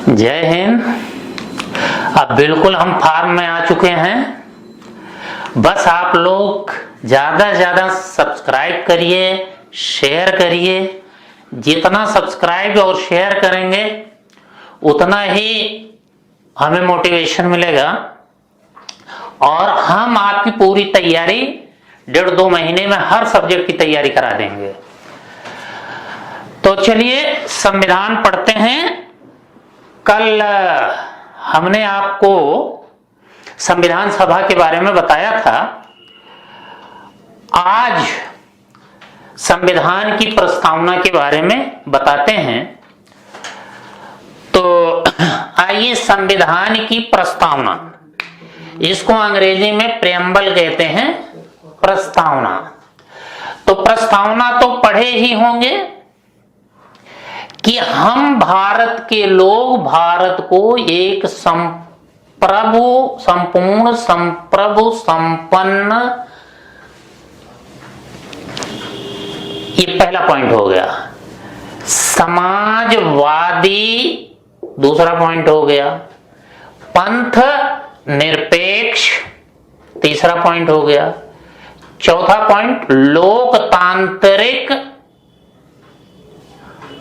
जय हिंद। अब बिल्कुल हम फार्म में आ चुके हैं। बस आप लोग ज़्यादा से ज़्यादा सब्सक्राइब करिए, शेयर करिए। जितना सब्सक्राइब और शेयर करेंगे उतना ही हमें मोटिवेशन मिलेगा और हम आपकी पूरी तैयारी 1.5-2 महीने में हर सब्जेक्ट की तैयारी करा देंगे। तो चलिए संविधान पढ़ते हैं। कल हमने आपको संविधान सभा के बारे में बताया था। आज संविधान की प्रस्तावना के बारे में बताते हैं। तो आइए, संविधान की प्रस्तावना, इसको अंग्रेजी में प्रेम्बल कहते हैं, प्रस्तावना। तो प्रस्तावना तो पढ़े ही होंगे कि हम भारत के लोग भारत को एक संपूर्ण संप्रभु संपन्न, ये पहला पॉइंट हो गया। समाजवादी दूसरा पॉइंट हो गया। पंथ निरपेक्ष तीसरा पॉइंट हो गया। चौथा पॉइंट लोकतांत्रिक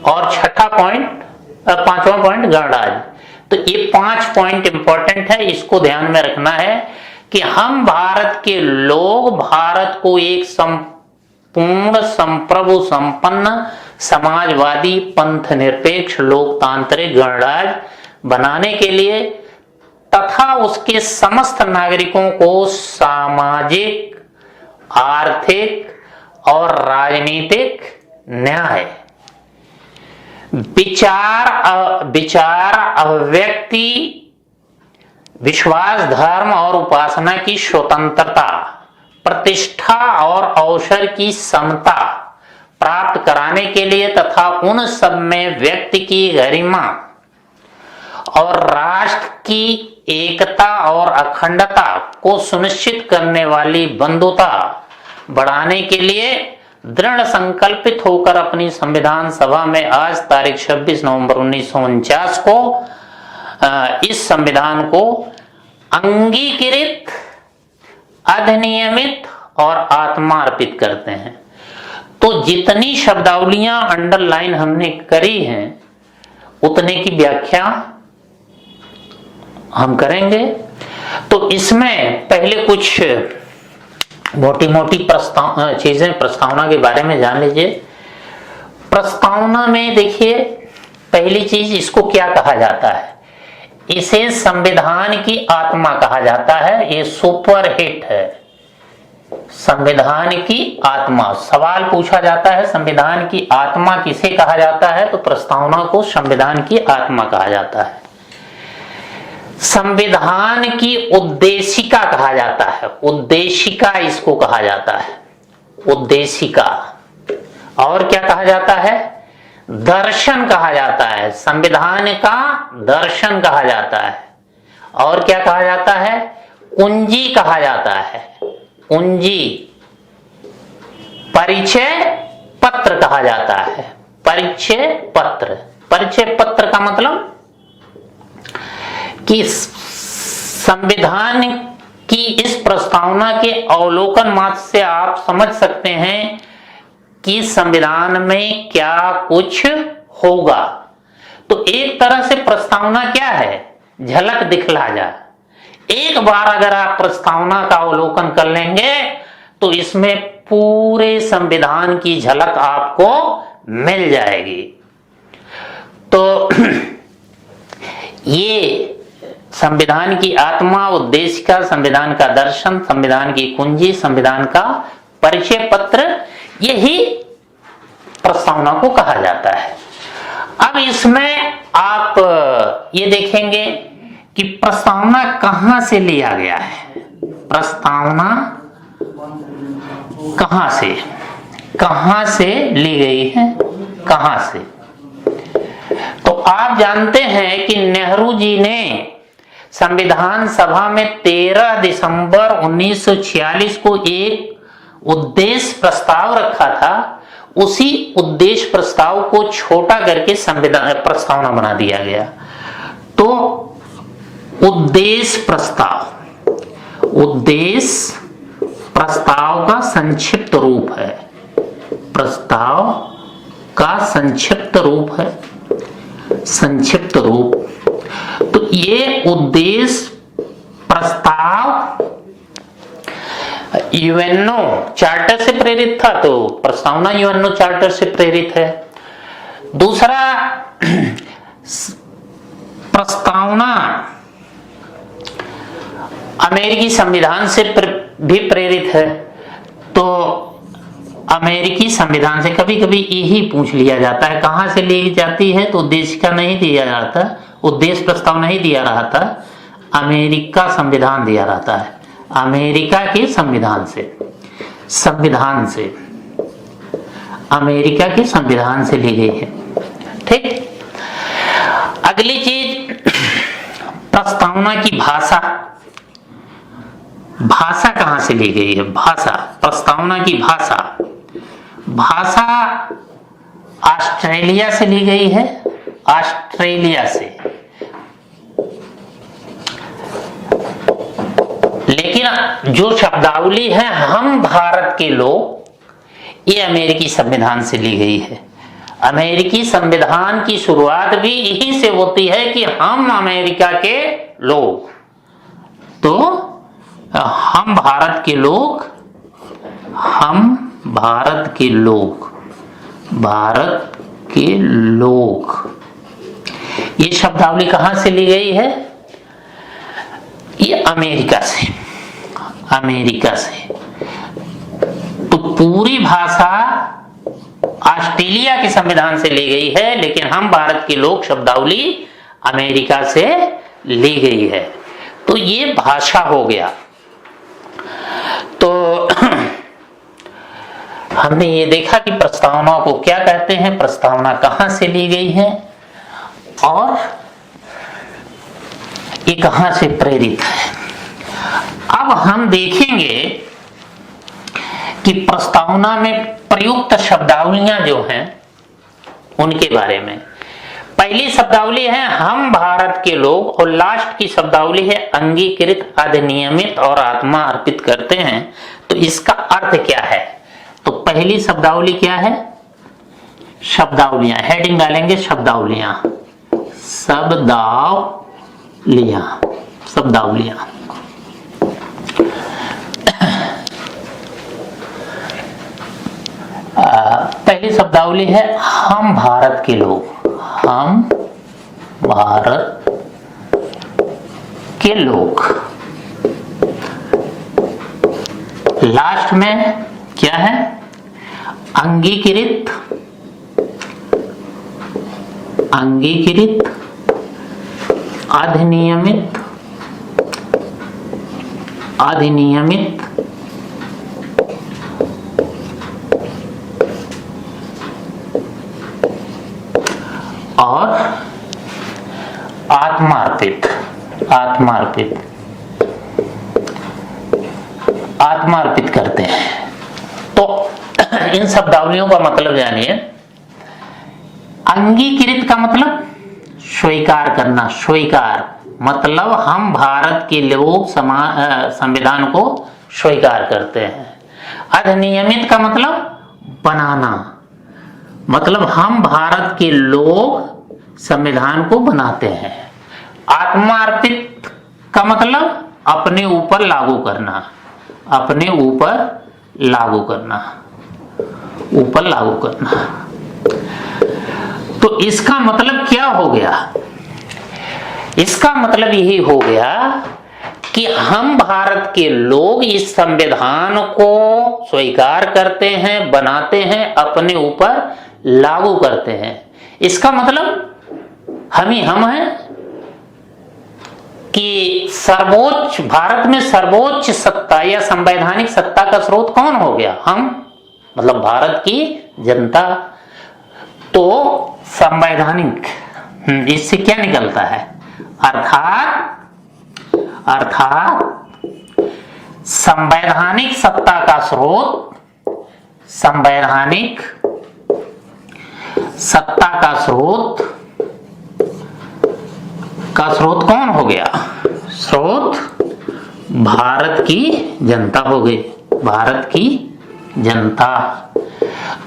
और छठा पॉइंट, पांचवा पॉइंट गणराज्य। तो ये 5 पॉइंट इंपॉर्टेंट है, इसको ध्यान में रखना है कि हम भारत के लोग भारत को एक संपूर्ण संप्रभु संपन्न समाजवादी पंथ निरपेक्ष लोकतांत्रिक गणराज्य बनाने के लिए तथा उसके समस्त नागरिकों को सामाजिक, आर्थिक और राजनीतिक न्याय, विचार अभिव्यक्ति, विश्वास, धर्म और उपासना की स्वतंत्रता, प्रतिष्ठा और अवसर की समता प्राप्त कराने के लिए तथा उन सब में व्यक्ति की गरिमा और राष्ट्र की एकता और अखंडता को सुनिश्चित करने वाली बंधुता बढ़ाने के लिए दृढ़ संकल्पित होकर अपनी संविधान सभा में आज तारीख 26 नवंबर 1949 को इस संविधान को अंगीकृत, अधिनियमित और आत्मार्पित करते हैं। तो जितनी शब्दावलियां अंडरलाइन हमने करी हैं उतने की व्याख्या हम करेंगे। तो इसमें पहले कुछ मोटी मोटी चीजें प्रस्तावना के बारे में जान लीजिए। प्रस्तावना में देखिए, पहली चीज, इसको क्या कहा जाता है? इसे संविधान की आत्मा कहा जाता है। ये सुपर हिट है, संविधान की आत्मा। सवाल पूछा जाता है संविधान की आत्मा किसे कहा जाता है, तो प्रस्तावना को संविधान की आत्मा कहा जाता है। संविधान की उद्देशिका कहा जाता है, उद्देशिका इसको कहा जाता है, उद्देशिका। और क्या कहा जाता है? दर्शन कहा जाता है, संविधान का दर्शन कहा जाता है। और क्या कहा जाता है? कुंजी कहा जाता है, कुंजी। परिचय पत्र कहा जाता है, परिचय पत्र। परिचय पत्र का मतलब कि संविधान की इस प्रस्तावना के अवलोकन मात्र से आप समझ सकते हैं कि संविधान में क्या कुछ होगा। तो एक तरह से प्रस्तावना क्या है? झलक दिखला जा। एक बार अगर आप प्रस्तावना का अवलोकन कर लेंगे तो इसमें पूरे संविधान की झलक आपको मिल जाएगी। तो ये संविधान की आत्मा, उद्देशिका, संविधान का दर्शन, संविधान की कुंजी, संविधान का परिचय पत्र, यही प्रस्तावना को कहा जाता है। अब इसमें आप ये देखेंगे कि प्रस्तावना कहां से लिया गया है। प्रस्तावना कहां से ली गई है, कहां से? तो आप जानते हैं कि नेहरू जी ने संविधान सभा में 13 दिसंबर 1946 को एक उद्देश्य प्रस्ताव रखा था। उसी उद्देश्य प्रस्ताव को छोटा करके संविधान प्रस्तावना बना दिया गया। तो उद्देश्य प्रस्ताव का संक्षिप्त रूप है। प्रस्ताव का संक्षिप्त रूप। तो ये उद्देश्य प्रस्ताव यूएनओ चार्टर से प्रेरित था, तो प्रस्तावना यूएनओ चार्टर से प्रेरित है। दूसरा, प्रस्तावना अमेरिकी संविधान से भी प्रेरित है। तो अमेरिकी संविधान से कभी कभी यही पूछ लिया जाता है, कहां से ली जाती है, तो उद्देश्य का नहीं दिया जाता, उद्देश्य प्रस्ताव नहीं दिया रहा था, अमेरिका संविधान दिया रहता है। अमेरिका के संविधान से अमेरिका के संविधान से ली गई है। ठीक। अगली चीज, प्रस्तावना की भाषा कहां से ली गई है? प्रस्तावना की भाषा ऑस्ट्रेलिया से ली गई है। ऑस्ट्रेलिया से। लेकिन जो शब्दावली है हम भारत के लोग, ये अमेरिकी संविधान से ली गई है। अमेरिकी संविधान की शुरुआत भी यही से होती है कि हम अमेरिका के लोग, तो हम भारत के लोग, ये शब्दावली कहां से ली गई है? ये अमेरिका से। तो पूरी भाषा ऑस्ट्रेलिया के संविधान से ली गई है, लेकिन हम भारत के लोग शब्दावली अमेरिका से ली गई है। तो ये भाषा हो गया। तो हमने ये देखा कि प्रस्तावना को क्या कहते हैं, प्रस्तावना कहां से ली गई है और ये कहां से प्रेरित है। अब हम देखेंगे कि प्रस्तावना में प्रयुक्त शब्दावलियां जो हैं उनके बारे में। पहली शब्दावली है हम भारत के लोग, और लास्ट की शब्दावली है अंगीकृत, अधिनियमित और आत्मा अर्पित करते हैं। तो इसका अर्थ क्या है? तो पहली शब्दावली क्या है? शब्दावलियां, हेडिंग डालेंगे शब्दावलियां। पहली शब्दावली है हम भारत के लोग। लास्ट में क्या है? अंगीकृत, अधिनियमित और आत्मार्पित करते हैं। तो इन शब्दावलियों का मतलब जानिए। अंगीकृत का मतलब स्वीकार करना, मतलब हम भारत के लोग संविधान को स्वीकार करते हैं। अधिनियमित का मतलब बनाना, मतलब हम भारत के लोग संविधान को बनाते हैं। आत्मार्पित का मतलब अपने ऊपर लागू करना, तो इसका मतलब क्या हो गया? इसका मतलब यही हो गया कि हम भारत के लोग इस संविधान को स्वीकार करते हैं, बनाते हैं, अपने ऊपर लागू करते हैं। इसका मतलब हम हैं कि भारत में सर्वोच्च सत्ता या संवैधानिक सत्ता का स्रोत कौन हो गया? हम, मतलब भारत की जनता। तो संवैधानिक, इससे क्या निकलता है? अर्थात संवैधानिक सत्ता का स्रोत, इसका स्रोत कौन हो गया? स्रोत भारत की जनता हो गई, भारत की जनता।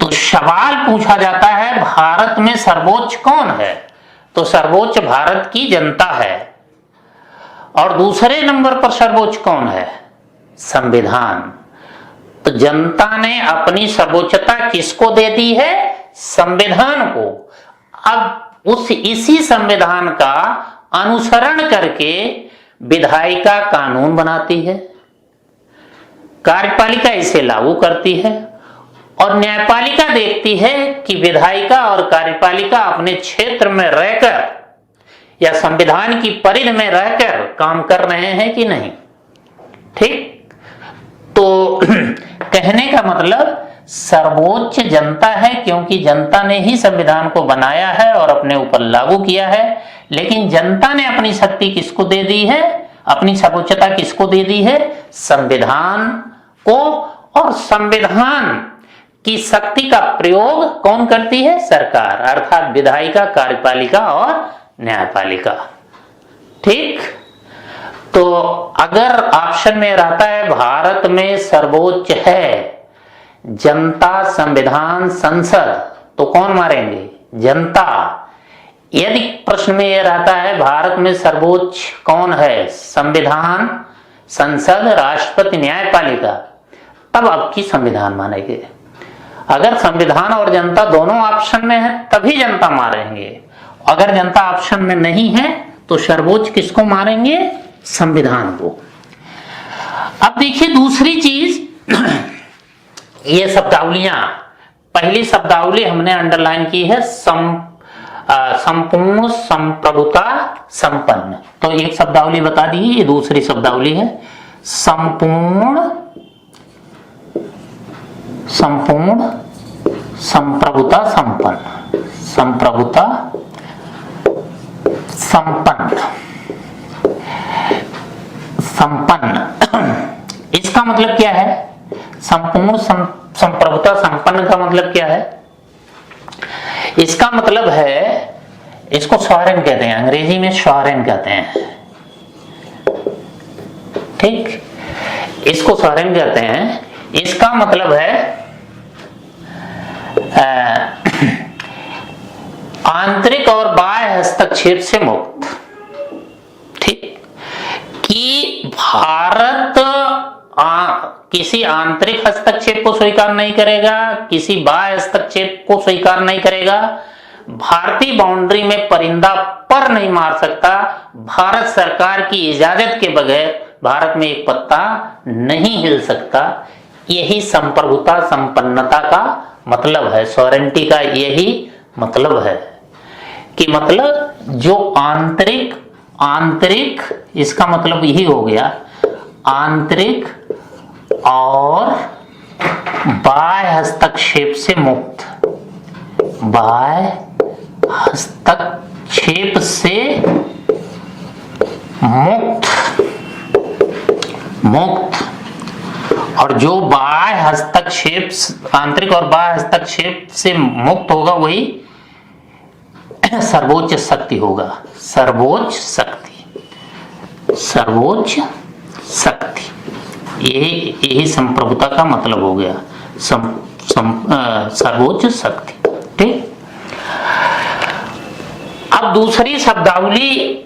तो सवाल पूछा जाता है भारत में सर्वोच्च कौन है? तो सर्वोच्च भारत की जनता है। और दूसरे नंबर पर सर्वोच्च कौन है? संविधान। तो जनता ने अपनी सर्वोच्चता किसको दे दी है? संविधान को। अब इसी संविधान का अनुसरण करके विधायिका कानून बनाती है, कार्यपालिका इसे लागू करती है और न्यायपालिका देखती है कि विधायिका और कार्यपालिका अपने क्षेत्र में रहकर या संविधान की परिधि में रहकर काम कर रहे हैं कि नहीं। ठीक, तो कहने का मतलब सर्वोच्च जनता है, क्योंकि जनता ने ही संविधान को बनाया है और अपने ऊपर लागू किया है। लेकिन जनता ने अपनी शक्ति किसको दे दी है? अपनी सर्वोच्चता किसको दे दी है? संविधान को। और संविधान की शक्ति का प्रयोग कौन करती है? सरकार, अर्थात विधायिका, कार्यपालिका और न्यायपालिका। ठीक, तो अगर ऑप्शन में रहता है भारत में सर्वोच्च है जनता, संविधान, संसद, तो कौन मारेंगे? जनता। यदि प्रश्न में यह रहता है भारत में सर्वोच्च कौन है? संविधान, संसद, राष्ट्रपति, न्यायपालिका, तब आपकी संविधान मानेंगे। अगर संविधान और जनता दोनों ऑप्शन में है तभी जनता मारेंगे। अगर जनता ऑप्शन में नहीं है तो सर्वोच्च किसको मारेंगे? संविधान को। अब देखिए दूसरी चीज, ये शब्दावलियां, पहली शब्दावली हमने अंडरलाइन की है संपूर्ण, संप्रभुता, संपन्न। तो एक शब्दावली बता दी, ये दूसरी शब्दावली है संपूर्ण, संपूर्ण, संप्रभुता, संपन्न, संप्रभुता, संपन्न, संपन्न। इसका मतलब क्या है? संपूर्ण, संप्रभुता, संपन्न का मतलब क्या है? इसका मतलब है, इसको सॉवरेन कहते हैं, अंग्रेजी में सॉवरेन कहते हैं। ठीक, इसको सॉवरेन कहते हैं। इसका मतलब है आंतरिक और बाह्य हस्तक्षेप से मुक्त। ठीक, कि भारत किसी आंतरिक हस्तक्षेप को स्वीकार नहीं करेगा, किसी बाह्य हस्तक्षेप को स्वीकार नहीं करेगा, भारतीय बाउंड्री में परिंदा पर नहीं मार सकता, भारत सरकार की इजाजत के बगैर भारत में एक पत्ता नहीं हिल सकता। यही संप्रभुता, संपन्नता का मतलब है, सॉवरेनिटी का यही मतलब है कि मतलब जो आंतरिक, इसका मतलब यही हो गया आंतरिक और बाह्य हस्तक्षेप से मुक्त, बाह्य हस्तक्षेप से मुक्त। और जो बाह्य हस्तक्षेप, आंतरिक और बाह्य हस्तक्षेप से मुक्त होगा वही सर्वोच्च शक्ति होगा। सर्वोच्च शक्ति, सर्वोच्च शक्ति, यही संप्रभुता का मतलब हो गया, सर्वोच्च शक्ति। ठीक, अब दूसरी शब्दावली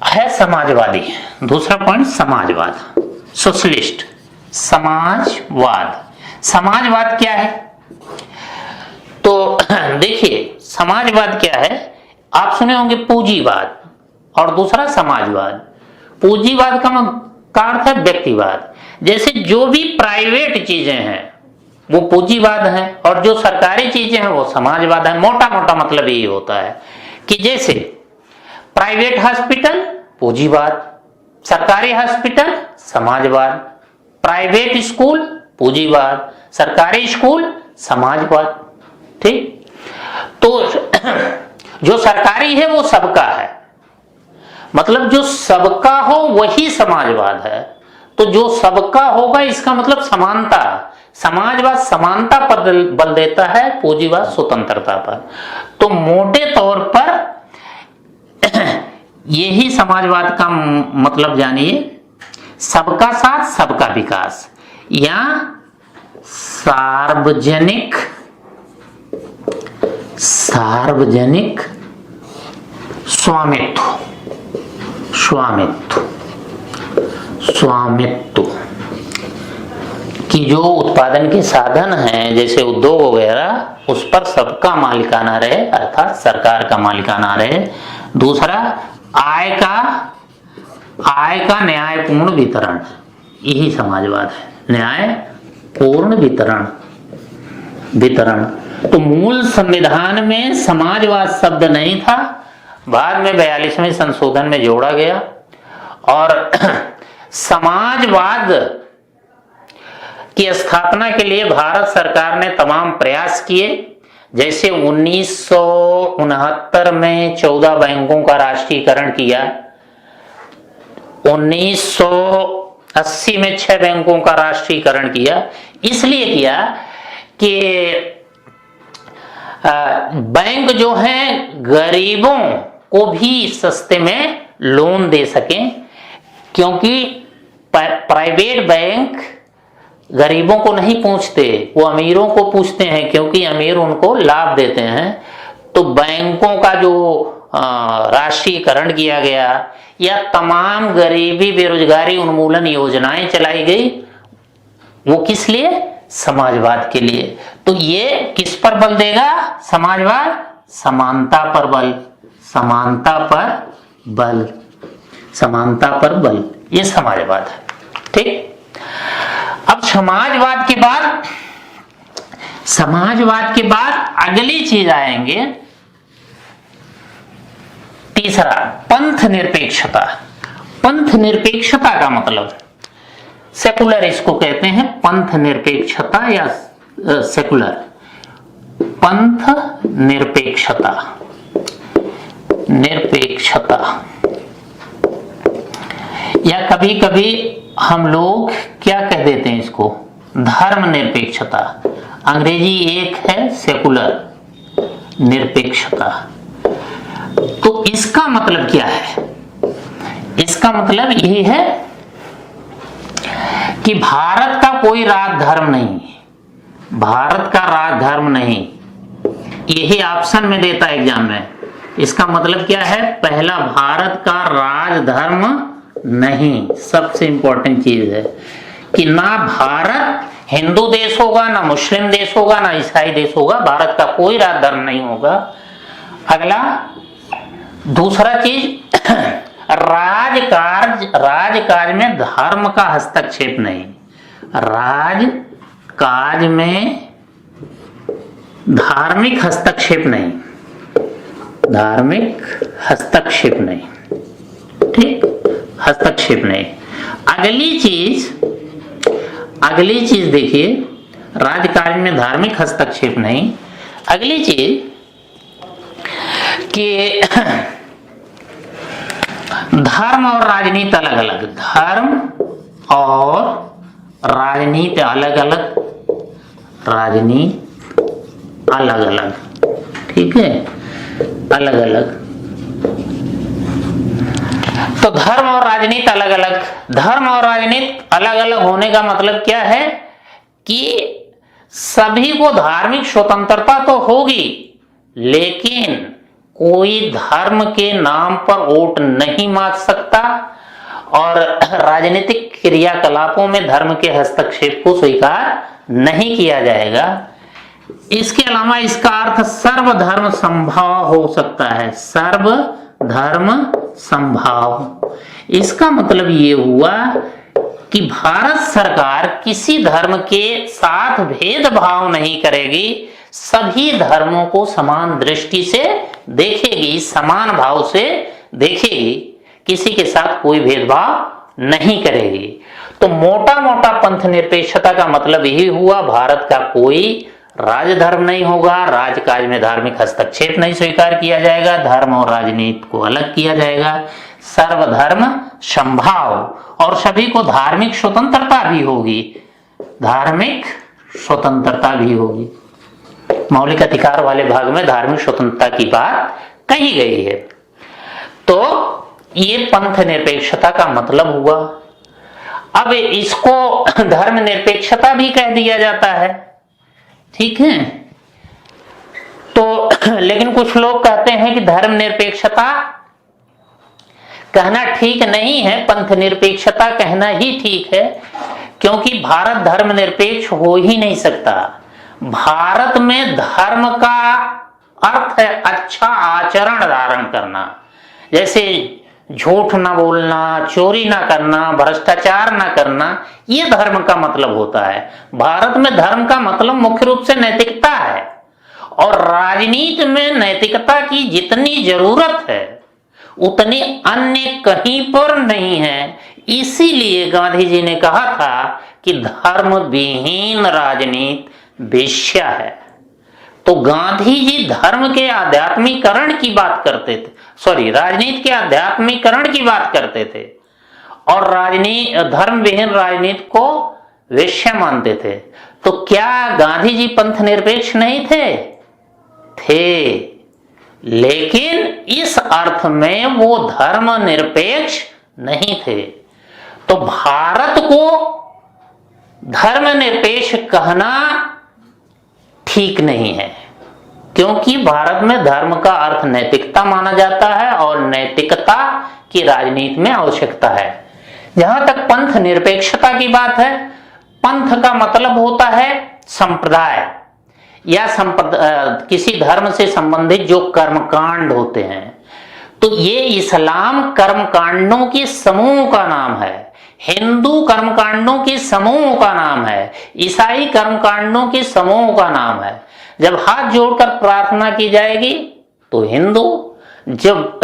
है समाजवादी। दूसरा पॉइंट समाजवाद, सोशलिस्ट, समाजवाद। समाजवाद क्या है? तो देखिए समाजवाद क्या है, आप सुने होंगे पूंजीवाद और दूसरा समाजवाद। पूंजीवाद का अर्थ है व्यक्तिवाद, जैसे जो भी प्राइवेट चीजें हैं वो पूंजीवाद है और जो सरकारी चीजें हैं वो समाजवाद है। मोटा मोटा मतलब यही होता है कि जैसे प्राइवेट हॉस्पिटल पूंजीवाद, सरकारी हॉस्पिटल समाजवाद, प्राइवेट स्कूल पूंजीवाद, सरकारी स्कूल समाजवाद। ठीक, तो जो सरकारी है वो सबका है, मतलब जो सबका हो वही समाजवाद है। तो जो सबका होगा इसका मतलब समानता। समाजवाद समानता पर बल देता है, पूंजीवाद स्वतंत्रता पर। तो मोटे तौर पर यही समाजवाद का मतलब जानिए, सबका साथ सबका विकास या सार्वजनिक स्वामित्व कि जो उत्पादन के साधन हैं जैसे उद्योग वगैरह, उस पर सबका मालिकाना रहे, अर्थात सरकार का मालिकाना रहे। दूसरा, आय का न्यायपूर्ण वितरण, यही समाजवाद है, न्यायपूर्ण वितरण। तो मूल संविधान में समाजवाद शब्द नहीं था, बाद में 42वें संशोधन में जोड़ा गया। और समाजवाद की स्थापना के लिए भारत सरकार ने तमाम प्रयास किए। जैसे 1969 में 14 बैंकों का राष्ट्रीयकरण किया, 1980 में 6 बैंकों का राष्ट्रीयकरण किया। इसलिए किया कि बैंक जो हैं गरीबों को भी सस्ते में लोन दे सकें, क्योंकि प्राइवेट बैंक गरीबों को नहीं पूछते, वो अमीरों को पूछते हैं, क्योंकि अमीर उनको लाभ देते हैं। तो बैंकों का जो राष्ट्रीयकरण किया गया या तमाम गरीबी बेरोजगारी उन्मूलन योजनाएं चलाई गई, वो किस लिए? समाजवाद के लिए। तो ये किस पर बल देगा समाजवाद? समानता पर बल, ये समाजवाद है। ठीक। अब समाजवाद के बाद अगली चीज आएंगे, तीसरा, पंथ निरपेक्षता का मतलब सेकुलर इसको कहते हैं, पंथ निरपेक्षता या सेकुलर। पंथ निरपेक्षता या कभी कभी हम लोग क्या कह देते हैं इसको, धर्म निरपेक्षता। अंग्रेजी एक है सेकुलर निरपेक्षता। तो इसका मतलब क्या है? इसका मतलब यही है कि भारत का कोई राजधर्म नहीं, यही ऑप्शन में देता है एग्जाम में। इसका मतलब क्या है? पहला, भारत का राजधर्म नहीं, सबसे इंपॉर्टेंट चीज है कि ना भारत हिंदू देश होगा, ना मुस्लिम देश होगा, ना ईसाई देश होगा, भारत का कोई राजधर्म नहीं होगा। अगला, दूसरा चीज, राजकाज में धर्म का हस्तक्षेप नहीं, राजकाज में धार्मिक हस्तक्षेप नहीं, ठीक, हस्तक्षेप नहीं। अगली चीज देखिए, राजकाज में धार्मिक हस्तक्षेप नहीं। अगली चीज कि धर्म और राजनीति अलग अलग, ठीक है, अलग अलग। तो धर्म और राजनीति अलग अलग होने का मतलब क्या है कि सभी को धार्मिक स्वतंत्रता तो होगी, लेकिन कोई धर्म के नाम पर वोट नहीं मांग सकता और राजनीतिक क्रियाकलापों में धर्म के हस्तक्षेप को स्वीकार नहीं किया जाएगा। इसके अलावा इसका अर्थ सर्वधर्म समभाव हो सकता है, सर्वधर्म समभाव। इसका मतलब ये हुआ कि भारत सरकार किसी धर्म के साथ भेदभाव नहीं करेगी, सभी धर्मों को समान दृष्टि से देखेगी, समान भाव से देखेगी, किसी के साथ कोई भेदभाव नहीं करेगी। तो मोटा मोटा पंथ निरपेक्षता का मतलब यही हुआ, भारत का कोई राजधर्म नहीं होगा, राजकाज में धार्मिक हस्तक्षेप नहीं स्वीकार किया जाएगा, धर्म और राजनीति को अलग किया जाएगा, सर्वधर्म समभाव, और सभी को धार्मिक स्वतंत्रता भी होगी। मौलिक अधिकार वाले भाग में धार्मिक स्वतंत्रता की बात कही गई है। तो ये पंथ निरपेक्षता का मतलब हुआ। अब इसको धर्म निरपेक्षता भी कह दिया जाता है, ठीक है। तो लेकिन कुछ लोग कहते हैं कि धर्म निरपेक्षता कहना ठीक नहीं है, पंथ निरपेक्षता कहना ही ठीक है, क्योंकि भारत धर्म निरपेक्ष हो ही नहीं सकता। भारत में धर्म का अर्थ है अच्छा आचरण धारण करना, जैसे झूठ ना बोलना, चोरी ना करना, भ्रष्टाचार ना करना, ये धर्म का मतलब होता है। भारत में धर्म का मतलब मुख्य रूप से नैतिकता है, और राजनीति में नैतिकता की जितनी जरूरत है उतनी अन्य कहीं पर नहीं है। इसीलिए गांधी जी ने कहा था कि धर्म विहीन राजनीति वेश्या है। तो गांधी जी धर्म के आध्यात्मिकरण की बात करते थे, राजनीति के आध्यात्मिकरण की बात करते थे, और धर्म विहीन राजनीति को वेश्या मानते थे। तो क्या गांधी जी पंथ निरपेक्ष नहीं थे? थे, लेकिन इस अर्थ में वो धर्म निरपेक्ष नहीं थे। तो भारत को धर्म निरपेक्ष कहना ठीक नहीं है, क्योंकि भारत में धर्म का अर्थ नैतिकता माना जाता है, और नैतिकता की राजनीति में आवश्यकता है। जहां तक पंथ निरपेक्षता की बात है, पंथ का मतलब होता है संप्रदाय या किसी धर्म से संबंधित जो कर्मकांड होते हैं। तो ये इस्लाम कर्मकांडों के समूह का नाम है, हिंदू कर्मकांडों के समूह का नाम है, ईसाई कर्मकांडों के समूह का नाम है। जब हाथ जोड़कर प्रार्थना की जाएगी तो हिंदू, जब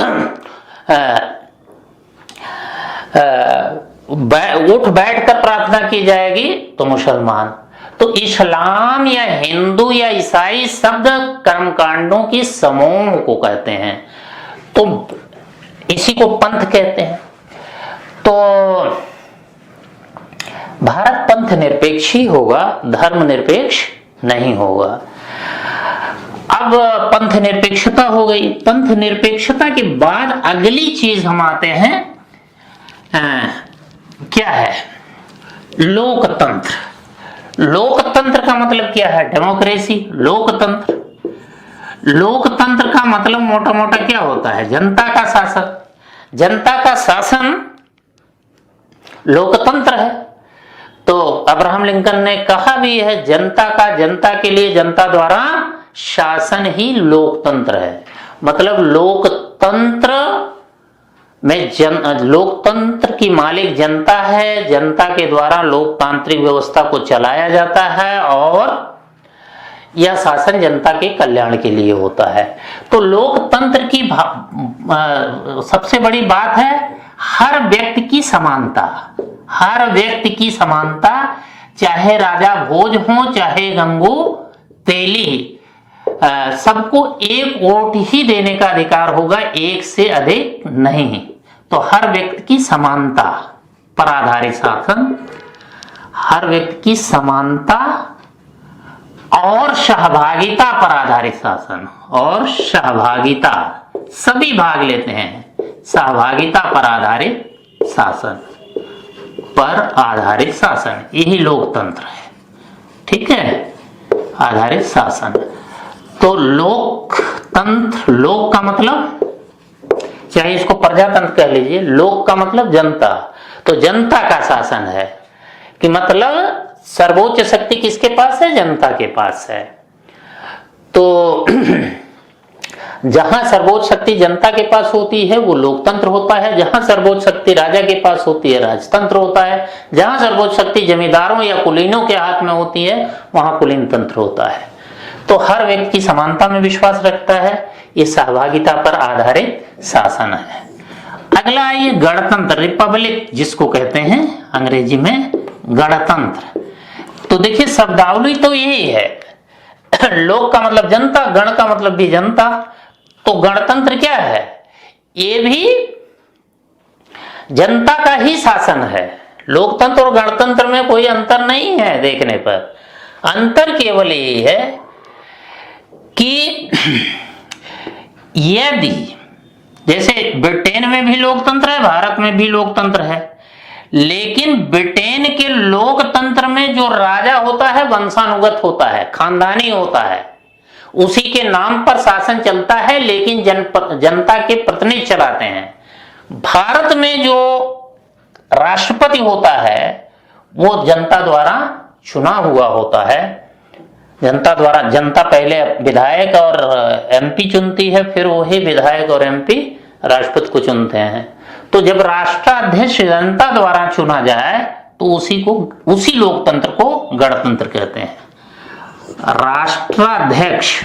उठ बैठकर प्रार्थना की जाएगी तो मुसलमान। तो इस्लाम या हिंदू या ईसाई शब्द कर्मकांडों के समूह को कहते हैं, तो इसी को पंथ कहते हैं। तो भारत पंथ निरपेक्ष ही होगा, धर्म निरपेक्ष नहीं होगा। अब पंथ निरपेक्षता हो गई। पंथ निरपेक्षता के बाद अगली चीज हम आते हैं, क्या है? लोकतंत्र। लोकतंत्र का मतलब क्या है? डेमोक्रेसी। लोकतंत्र का मतलब मोटा मोटा क्या होता है? जनता का शासन। जनता का शासन लोकतंत्र है। तो अब्राहम लिंकन ने कहा भी है, जनता के लिए जनता द्वारा शासन ही लोकतंत्र है। मतलब लोकतंत्र में लोकतंत्र की मालिक जनता है, जनता के द्वारा लोकतांत्रिक व्यवस्था को चलाया जाता है, और यह शासन जनता के कल्याण के लिए होता है। तो लोकतंत्र की सबसे बड़ी बात है हर व्यक्ति की समानता। हर व्यक्ति की समानता, चाहे राजा भोज हो चाहे गंगू तेली, सबको एक वोट ही देने का अधिकार होगा, एक से अधिक नहीं। तो हर व्यक्ति की समानता पर आधारित शासन, हर व्यक्ति की समानता और सहभागिता पर आधारित शासन, और सहभागिता, सभी भाग लेते हैं, सहभागिता पर आधारित शासन, पर आधारित शासन, यही लोकतंत्र है। ठीक है, आधारित शासन। तो लोकतंत्र, लोक का मतलब, चाहे इसको प्रजातंत्र कह लीजिए, लोक का मतलब जनता। तो जनता का शासन है कि मतलब सर्वोच्च शक्ति किसके पास है? जनता के पास है। तो जहां सर्वोच्च शक्ति जनता के पास होती है वो लोकतंत्र होता है, जहां सर्वोच्च शक्ति राजा के पास होती है राजतंत्र होता है, जहां सर्वोच्च शक्ति जमींदारों या कुलीनों के हाथ में होती है वहां कुलीन तंत्र होता है। तो हर व्यक्ति की समानता में विश्वास रखता है, ये सहभागिता पर आधारित शासन है। अगला ये गणतंत्र, रिपब्लिक जिसको कहते हैं अंग्रेजी में गणतंत्र। तो देखिए शब्दावली तो यही है, लोक का मतलब जनता, गण का मतलब भी जनता। तो गणतंत्र क्या है? ये भी जनता का ही शासन है। लोकतंत्र और गणतंत्र में कोई अंतर नहीं है देखने पर। अंतर केवल ये है कि यदि जैसे ब्रिटेन में भी लोकतंत्र है, भारत में भी लोकतंत्र है, लेकिन ब्रिटेन के लोकतंत्र में जो राजा होता है वंशानुगत होता है, खानदानी होता है, उसी के नाम पर शासन चलता है, लेकिन जनता के प्रतिनिधि चलाते हैं। भारत में जो राष्ट्रपति होता है वो जनता द्वारा चुना हुआ होता है। जनता द्वारा, जनता पहले विधायक और एमपी चुनती है, फिर वही विधायक और एमपी राष्ट्रपति को चुनते हैं। तो जब राष्ट्राध्यक्ष जनता द्वारा चुना जाए तो उसी लोकतंत्र को गणतंत्र कहते हैं। राष्ट्राध्यक्ष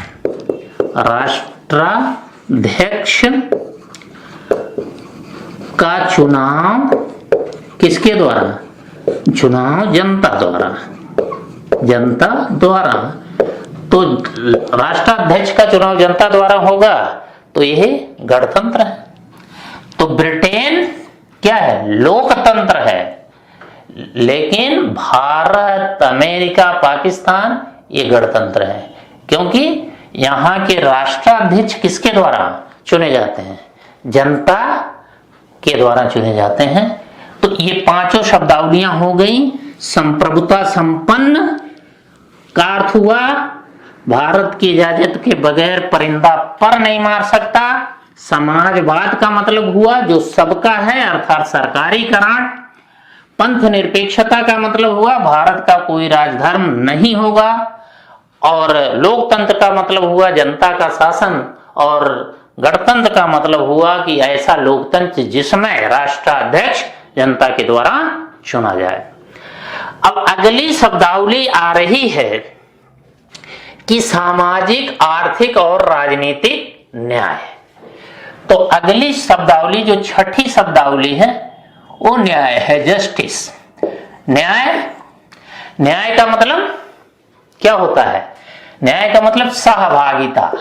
का चुनाव किसके द्वारा? चुनाव जनता द्वारा। तो राष्ट्राध्यक्ष का चुनाव जनता द्वारा होगा तो यह गणतंत्र है। तो ब्रिटेन क्या है? लोकतंत्र है। लेकिन भारत, अमेरिका, पाकिस्तान ये गणतंत्र है, क्योंकि यहां के राष्ट्राध्यक्ष किसके द्वारा चुने जाते हैं? जनता के द्वारा चुने जाते हैं। तो ये पांचों शब्दावलियां हो गई। संप्रभुता संपन्न का अर्थ हुआ भारत की इजाजत के बगैर परिंदा पर नहीं मार सकता। समाजवाद का मतलब हुआ जो सबका है, अर्थात सरकारीकरण। पंथ निरपेक्षता का मतलब हुआ भारत का कोई राजधर्म नहीं होगा। और लोकतंत्र का मतलब हुआ जनता का शासन। और गणतंत्र का मतलब हुआ कि ऐसा लोकतंत्र जिसमें राष्ट्राध्यक्ष जनता के द्वारा चुना जाए। अब अगली शब्दावली आ रही है कि सामाजिक, आर्थिक और राजनीतिक न्याय। तो अगली शब्दावली जो छठी शब्दावली है वो न्याय है, जस्टिस। न्याय का मतलब क्या होता है? न्याय का मतलब सहभागिता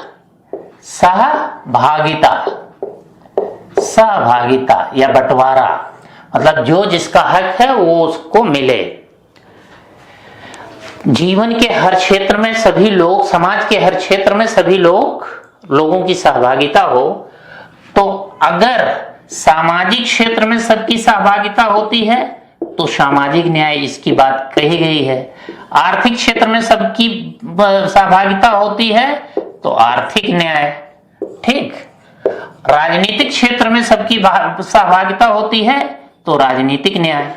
या बंटवारा। मतलब जो जिसका हक है वो उसको मिले। जीवन के हर क्षेत्र में सभी लोग, समाज के हर क्षेत्र में सभी लोगों की सहभागिता हो। तो अगर सामाजिक क्षेत्र में सबकी सहभागिता होती है तो सामाजिक न्याय, इसकी बात कही गई है। आर्थिक क्षेत्र में सबकी सहभागिता होती है तो आर्थिक न्याय, ठीक। राजनीतिक क्षेत्र में सबकी सहभागिता होती है तो राजनीतिक न्याय।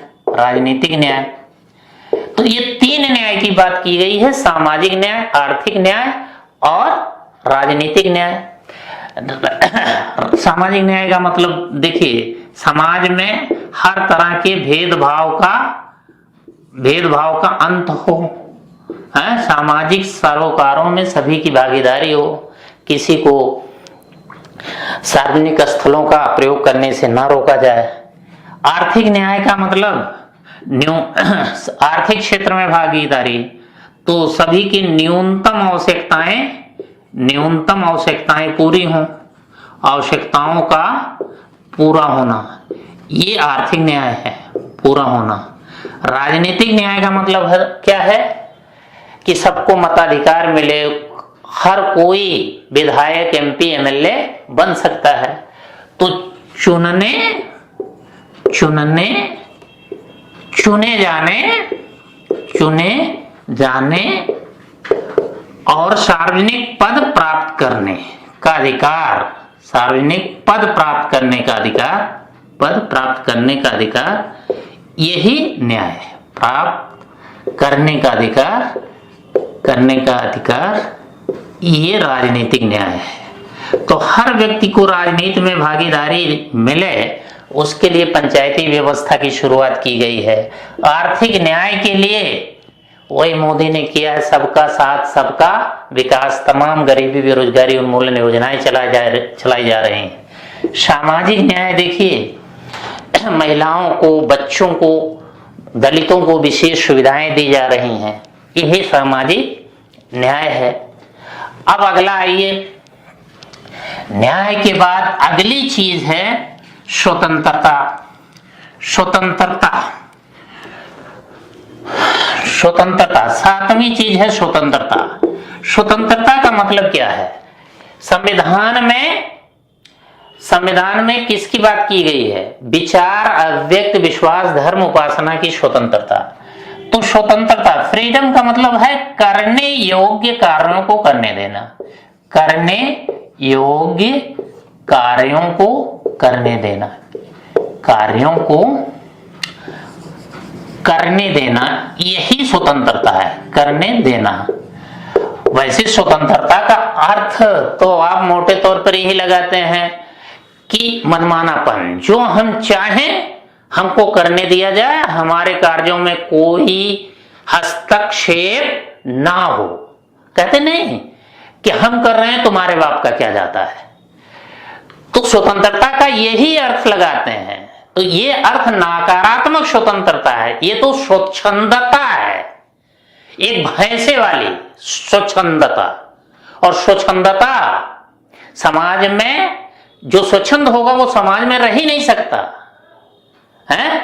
तो ये तीन न्याय की बात की गई है, सामाजिक न्याय, आर्थिक न्याय और राजनीतिक न्याय। सामाजिक न्याय का मतलब देखिए, समाज में हर तरह के भेदभाव का अंत हो, है, सामाजिक सरोकारों में सभी की भागीदारी हो, किसी को सार्वजनिक स्थलों का प्रयोग करने से ना रोका जाए। आर्थिक न्याय का मतलब आर्थिक क्षेत्र में भागीदारी, तो सभी की न्यूनतम आवश्यकताएं पूरी हों, आवश्यकताओं का पूरा होना, ये आर्थिक न्याय है, पूरा होना। राजनीतिक न्याय का मतलब क्या है कि सबको मताधिकार मिले, हर कोई विधायक, एमपी, एमएलए बन सकता है। तो चुने जाने और सार्वजनिक पद प्राप्त करने का अधिकार, यही न्याय है। प्राप्त करने का अधिकार, ये राजनीतिक न्याय है। तो हर व्यक्ति को राजनीति में भागीदारी मिले, उसके लिए पंचायती व्यवस्था की शुरुआत की गई है। आर्थिक न्याय के लिए वही मोदी ने किया है, सबका साथ सबका विकास, तमाम गरीबी बेरोजगारी उन्मूलन योजनाएं चलाई जा रही हैं। सामाजिक न्याय देखिए, महिलाओं को, बच्चों को, दलितों को विशेष सुविधाएं दी जा रही हैं, यही सामाजिक न्याय है। अब अगला आइए, न्याय के बाद अगली चीज है स्वतंत्रता। सातवीं चीज है स्वतंत्रता का मतलब क्या है? संविधान में किसकी बात की गई है? विचार, अव्यक्त विश्वास, धर्म, उपासना की स्वतंत्रता। तो स्वतंत्रता, फ्रीडम का मतलब है करने योग्य कार्यों को करने देना, करने योग्य कार्यों को करने देना, कार्यों को करने देना, यही स्वतंत्रता है, करने देना। वैसे स्वतंत्रता का अर्थ तो आप मोटे तौर पर यही लगाते हैं कि मनमानापन, जो हम चाहें हमको करने दिया जाए, हमारे कार्यों में कोई हस्तक्षेप ना हो। कहते नहीं कि हम कर रहे हैं तुम्हारे बाप का क्या जाता है। तो स्वतंत्रता का यही अर्थ लगाते हैं। तो ये अर्थ नकारात्मक स्वतंत्रता है, ये तो स्वच्छंदता है, एक भैंसे वाली स्वच्छंदता। और स्वच्छंदता समाज में, जो स्वच्छंद होगा वो समाज में रह ही नहीं सकता है।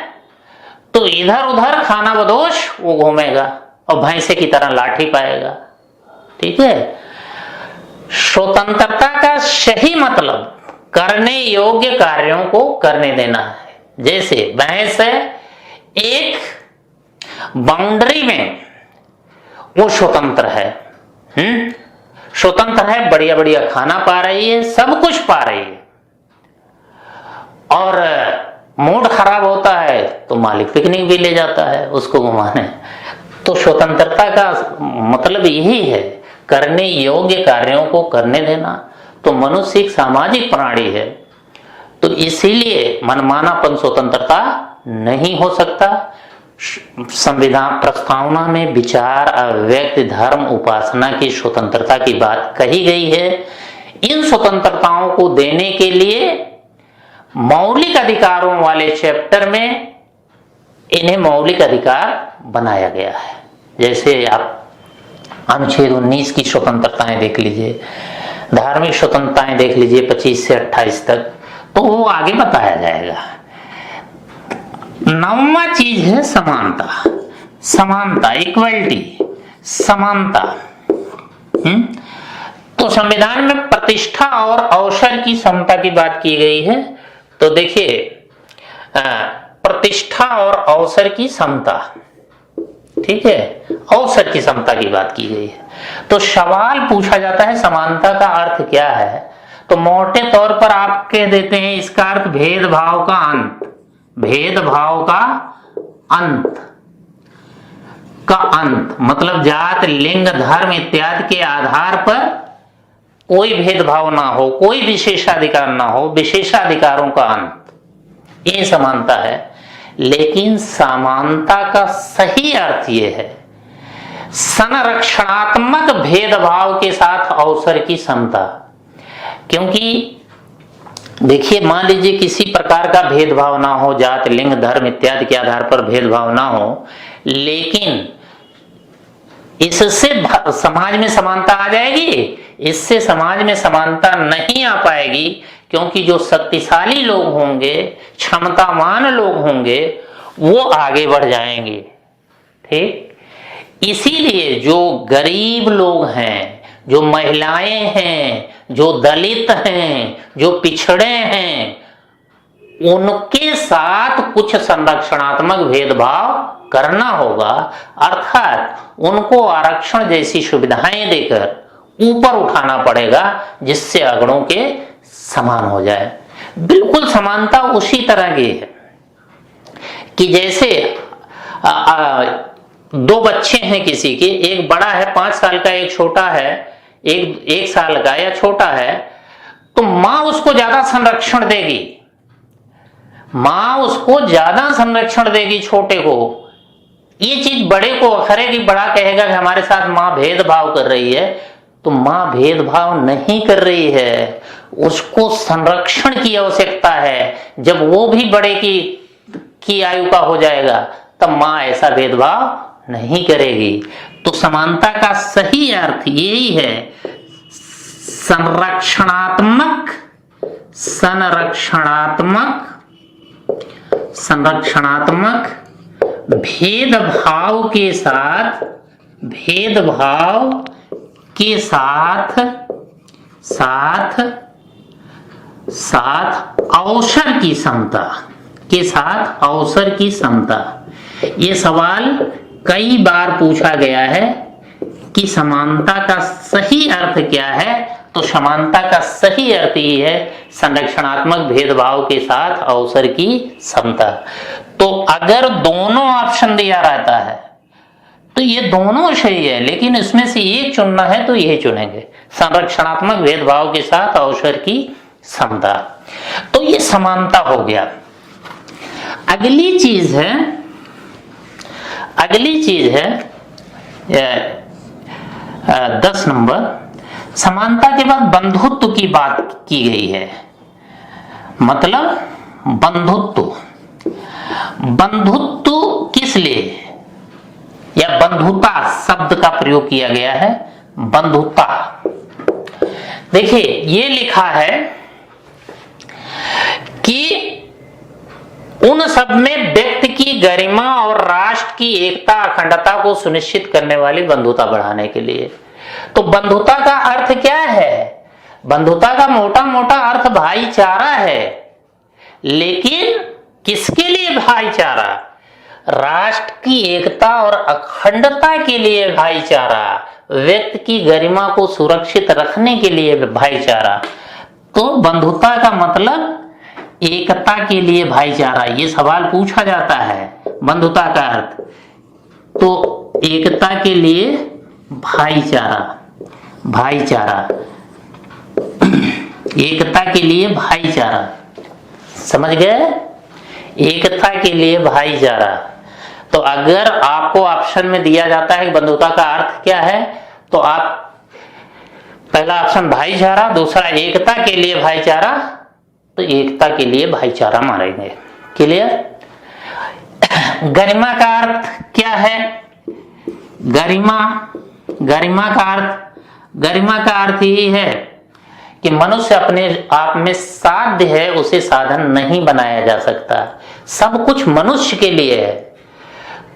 तो इधर उधर खाना बदोश वो घूमेगा और भैंसे की तरह लाठी पाएगा। ठीक है, स्वतंत्रता का सही मतलब करने योग्य कार्यों को करने देना है। जैसे भैंस है, एक बाउंड्री में वो स्वतंत्र है, स्वतंत्र है, बढ़िया बढ़िया खाना पा रही है, सब कुछ पा रही है। और मूड खराब होता है तो मालिक पिकनिक भी ले जाता है उसको घुमाने। तो स्वतंत्रता का मतलब यही है, करने योग्य कार्यों को करने देना। तो मनुष्य एक सामाजिक प्राणी है, तो इसीलिए मनमानापन स्वतंत्रता नहीं हो सकता। संविधान प्रस्तावना में विचार, अव्यक्त, धर्म, उपासना की स्वतंत्रता की बात कही गई है। इन स्वतंत्रताओं को देने के लिए मौलिक अधिकारों वाले चैप्टर में इन्हें मौलिक अधिकार बनाया गया है। जैसे आप अनुच्छेद 19 की स्वतंत्रताएं देख लीजिए, धार्मिक स्वतंत्रताएं देख लीजिए 25 से 28 तक, तो वो आगे बताया जाएगा। 9वां चीज है समानता, समानता, इक्वलिटी, समानता। तो संविधान में प्रतिष्ठा और अवसर की समता की बात की गई है। तो देखिए, प्रतिष्ठा और अवसर की समता, ठीक है, अवसर की समता की बात की गई है। तो सवाल पूछा जाता है समानता का अर्थ क्या है? तो मोटे तौर पर आप कह देते हैं इसका अर्थ भेदभाव का अंत, भेदभाव का अंत, का अंत मतलब जात, लिंग, धर्म इत्यादि के आधार पर कोई भेदभाव ना हो, कोई विशेषाधिकार ना हो, विशेषाधिकारों का अंत, ये समानता है। लेकिन समानता का सही अर्थ ये है संरक्षणात्मक भेदभाव के साथ अवसर की समता। क्योंकि देखिए, मान लीजिए किसी प्रकार का भेदभाव ना हो, जात, लिंग, धर्म इत्यादि के आधार पर भेदभाव ना हो, लेकिन इससे समाज में समानता आ जाएगी? इससे समाज में समानता नहीं आ पाएगी, क्योंकि जो शक्तिशाली लोग होंगे, क्षमतावान लोग होंगे, वो आगे बढ़ जाएंगे। ठीक, इसीलिए जो गरीब लोग हैं, जो महिलाएं हैं, जो दलित हैं, जो पिछड़े हैं, उनके साथ कुछ संरक्षणात्मक भेदभाव करना होगा। अर्थात उनको आरक्षण जैसी सुविधाएं देकर ऊपर उठाना पड़ेगा, जिससे अगड़ों के समान हो जाए। बिल्कुल समानता उसी तरह की है कि जैसे दो बच्चे हैं किसी के, एक बड़ा है 5 साल का, एक छोटा है, एक साल का या छोटा है, तो मां उसको ज्यादा संरक्षण देगी, मां उसको ज्यादा संरक्षण देगी छोटे को। ये चीज बड़े को अखरेगी, बड़ा कहेगा कि हमारे साथ मां भेदभाव कर रही है, तो मां भेदभाव नहीं कर रही है, उसको संरक्षण की आवश्यकता है। जब वो भी बड़े की आयु का हो जाएगा, तब मां ऐसा भेदभाव नहीं करेगी। तो समानता का सही अर्थ यही है, संरक्षणात्मक भेदभाव के साथ साथ अवसर की समता, के साथ अवसर की समता। ये सवाल कई बार पूछा गया है कि समानता का सही अर्थ क्या है। तो समानता का सही अर्थ ये है संरक्षणात्मक भेदभाव के साथ अवसर की समता। तो अगर दोनों ऑप्शन दिया रहता है तो ये दोनों सही है, लेकिन इसमें से एक चुनना है तो यही चुनेंगे, संरक्षणात्मक भेदभाव के साथ अवसर की समता। तो ये समानता हो गया। अगली चीज है 10 नंबर, समानता के बाद बंधुत्व की बात की गई है। मतलब बंधुत्व किस लिए, या बंधुता शब्द का प्रयोग किया गया है। बंधुता, देखिए ये लिखा है कि उन सब में व्यक्ति की गरिमा और राष्ट्र की एकता अखंडता को सुनिश्चित करने वाली बंधुता बढ़ाने के लिए। तो बंधुता का अर्थ क्या है? बंधुता का मोटा मोटा अर्थ भाईचारा है, लेकिन किसके लिए भाईचारा? राष्ट्र की एकता और अखंडता के लिए भाईचारा, व्यक्ति की गरिमा को सुरक्षित रखने के लिए भाईचारा। तो बंधुता का मतलब एकता के लिए भाईचारा, ये सवाल पूछा जाता है। बंधुता का अर्थ तो एकता के लिए भाईचारा, एकता के लिए भाईचारा, समझ गए? एकता के लिए भाईचारा। तो अगर आपको ऑप्शन में दिया जाता है कि बंधुता का अर्थ क्या है, तो आप पहला ऑप्शन भाईचारा, दूसरा एकता के लिए भाईचारा, तो एकता के लिए भाईचारा मारेंगे। क्लियर? गरिमा का अर्थ क्या है? गरिमा का अर्थ यही है कि मनुष्य अपने आप में साध्य है, उसे साधन नहीं बनाया जा सकता। सब कुछ मनुष्य के लिए है,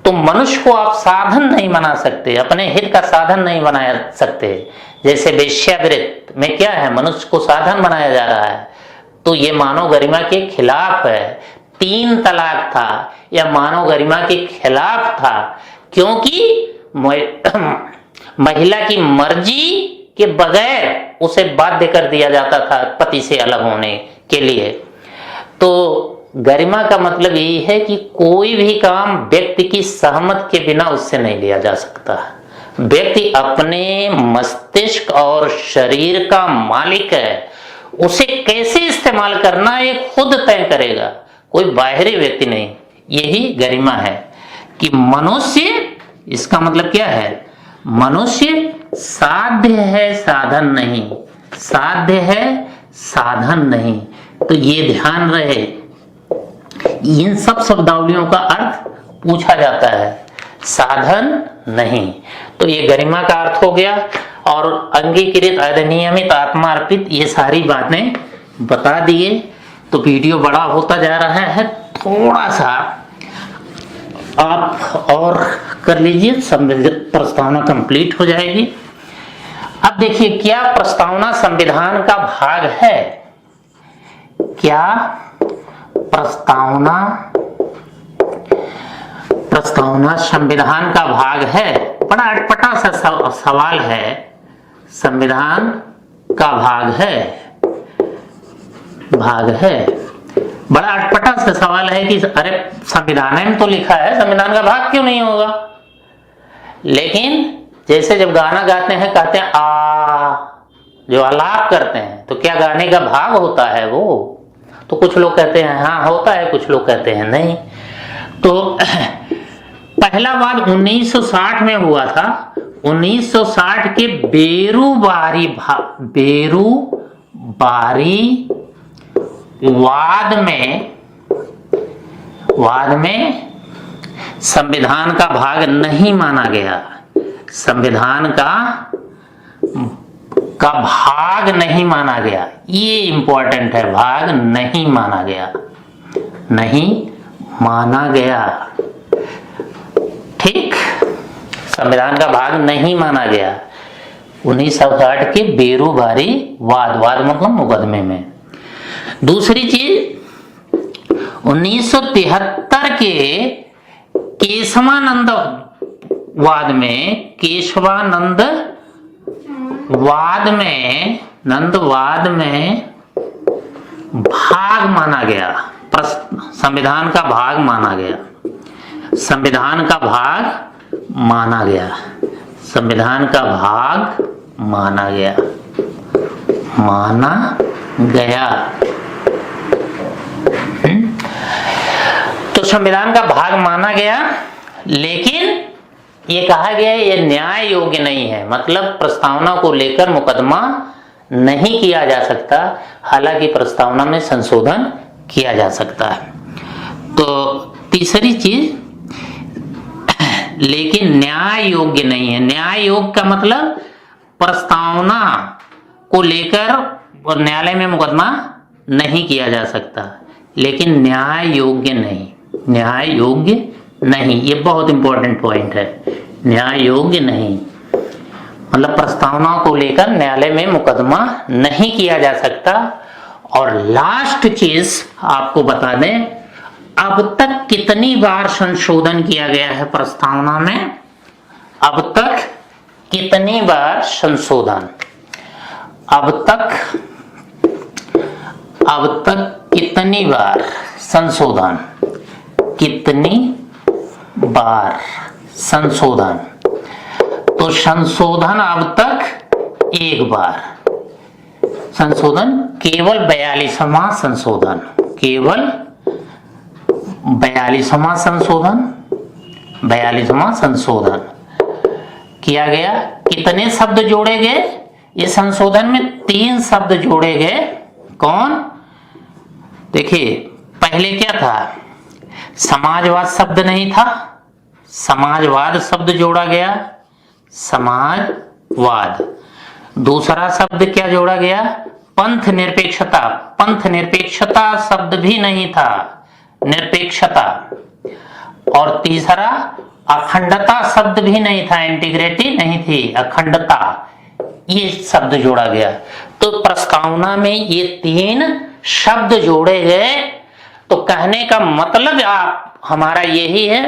तो मनुष्य को आप साधन नहीं बना सकते, अपने हित का साधन नहीं बना सकते। जैसे वेश्यावृत्ति में क्या है, मनुष्य को साधन बनाया जा रहा है, तो ये मानव गरिमा के खिलाफ है। 3 तलाक था, यह मानव गरिमा के खिलाफ था, क्योंकि महिला की मर्जी के बगैर उसे बाध्य कर दिया जाता था पति से अलग होने के लिए। तो गरिमा का मतलब यही है कि कोई भी काम व्यक्ति की सहमति के बिना उससे नहीं लिया जा सकता। व्यक्ति अपने मस्तिष्क और शरीर का मालिक है, उसे कैसे इस्तेमाल करना ये खुद तय करेगा, कोई बाहरी व्यक्ति नहीं। यही गरिमा है कि मनुष्य, इसका मतलब क्या है, मनुष्य साध्य है साधन नहीं, साध्य है साधन नहीं। तो ये ध्यान रहे, इन सब शब्दावलियों का अर्थ पूछा जाता है, साधन नहीं। तो ये गरिमा का अर्थ हो गया। और अंगीकृत, अधिनियमित, आत्मा अर्पित, ये सारी बातें बता दिए। तो वीडियो बड़ा होता जा रहा है, थोड़ा सा आप और कर लीजिए, प्रस्तावना कंप्लीट हो जाएगी। अब देखिए, क्या प्रस्तावना संविधान का भाग है? क्या प्रस्तावना संविधान का भाग है? बड़ा अटपटा सा सवाल है। संविधान का भाग है, बड़ा अटपटा सा सवाल है कि अरे संविधान में तो लिखा है, संविधान का भाग क्यों नहीं होगा? लेकिन जैसे जब गाना गाते हैं, कहते हैं आ, जो आलाप करते हैं, तो क्या गाने का भाग होता है वो? तो कुछ लोग कहते हैं हाँ होता है, कुछ लोग कहते हैं नहीं। तो पहला वाद 1960 में हुआ था। 1960 के बेरूबारी वाद में संविधान का भाग नहीं माना गया। संविधान का भाग नहीं माना गया, ये इंपॉर्टेंट है। भाग नहीं माना गया, ठीक, संविधान का भाग नहीं माना गया 1960 के बेरूबारी वाद मतलब मुकदमे में। दूसरी चीज 1973 के केशवानंदवाद में नंदवाद में भाग माना गया, संविधान का भाग माना गया, संविधान का भाग माना गया, संविधान का भाग माना गया, माना गया। तो संविधान का भाग माना गया, लेकिन ये कहा गया ये न्याय योग्य नहीं है, मतलब प्रस्तावना को लेकर मुकदमा नहीं किया जा सकता, हालांकि प्रस्तावना में संशोधन किया जा सकता है। तो तीसरी चीज, लेकिन न्याय योग्य नहीं है। न्याय योग्य का मतलब प्रस्तावना को लेकर न्यायालय में मुकदमा नहीं किया जा सकता, लेकिन न्याय योग्य नहीं, न्याय योग्य नहीं, ये बहुत इंपॉर्टेंट पॉइंट है। न्याय योग्य नहीं मतलब प्रस्तावना को लेकर न्यायालय में मुकदमा नहीं किया जा सकता। और लास्ट चीज आपको बता दें, अब तक कितनी बार संशोधन किया गया है प्रस्तावना में? अब तक कितनी बार संशोधन? अब तक कितनी बार संशोधन? कितनी बार संशोधन? तो संशोधन अब तक एक बार संशोधन, केवल 42वां संशोधन, केवल 42वां संशोधन, 42वां संशोधन किया गया। कितने शब्द जोड़े गए इस संशोधन में? 3 शब्द जोड़े गए। कौन? देखिए, पहले क्या था? समाजवाद शब्द नहीं था, समाजवाद शब्द जोड़ा गया, समाजवाद। दूसरा शब्द क्या जोड़ा गया? पंथ निरपेक्षता, पंथ निरपेक्षता शब्द भी नहीं था, निरपेक्षता। और तीसरा अखंडता शब्द भी नहीं था, इंटीग्रिटी नहीं थी, अखंडता, ये शब्द जोड़ा गया। तो प्रस्तावना में ये 3 शब्द जोड़े गए। तो कहने का मतलब हमारा यही है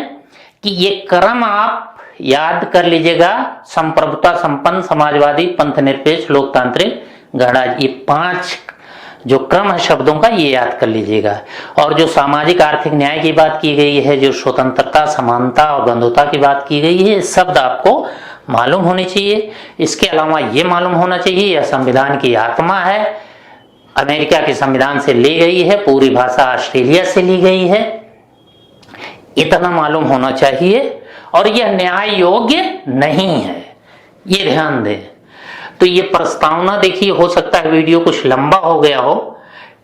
कि ये क्रम आप याद कर लीजिएगा, संप्रभुता संपन्न, समाजवादी, पंथ निरपेक्ष, लोकतांत्रिक, गणराज्य, ये 5 जो क्रम है शब्दों का, ये याद कर लीजिएगा। और जो सामाजिक आर्थिक न्याय की बात की गई है, जो स्वतंत्रता, समानता और बंधुता की बात की गई है, शब्द आपको मालूम होने चाहिए। इसके अलावा ये मालूम होना चाहिए यह संविधान की आत्मा है, अमेरिका के संविधान से ली गई है, पूरी भाषा ऑस्ट्रेलिया से ली गई है, इतना मालूम होना चाहिए। और यह न्याय योग्य नहीं है, ये ध्यान दें। तो ये प्रस्तावना देखिए, हो सकता है वीडियो कुछ लंबा हो गया हो,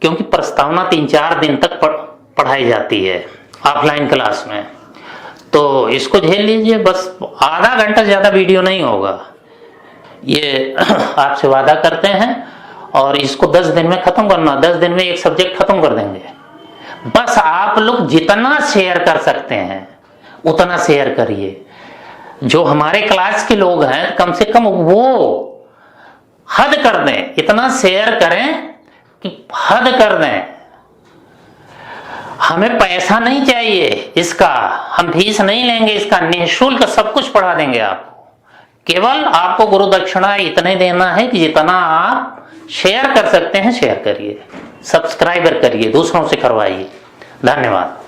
क्योंकि प्रस्तावना 3-4 दिन तक पढ़ाई जाती है ऑफलाइन क्लास में। तो इसको झेल लीजिए, बस आधा घंटा ज्यादा वीडियो नहीं होगा, ये आपसे वादा करते हैं। और इसको 10 दिन में खत्म करना, 10 दिन में एक सब्जेक्ट खत्म कर देंगे। बस आप लोग जितना शेयर कर सकते हैं उतना शेयर करिए। जो हमारे क्लास के लोग हैं, कम से कम वो हद कर दें, इतना शेयर करें कि हद कर दें। हमें पैसा नहीं चाहिए इसका, हम फीस नहीं लेंगे इसका, निःशुल्क सब कुछ पढ़ा देंगे आपको। केवल आपको गुरु दक्षिणा इतना ही देना है कि जितना आप शेयर कर सकते हैं शेयर करिए, सब्सक्राइबर करिए, दूसरों से करवाइए। धन्यवाद।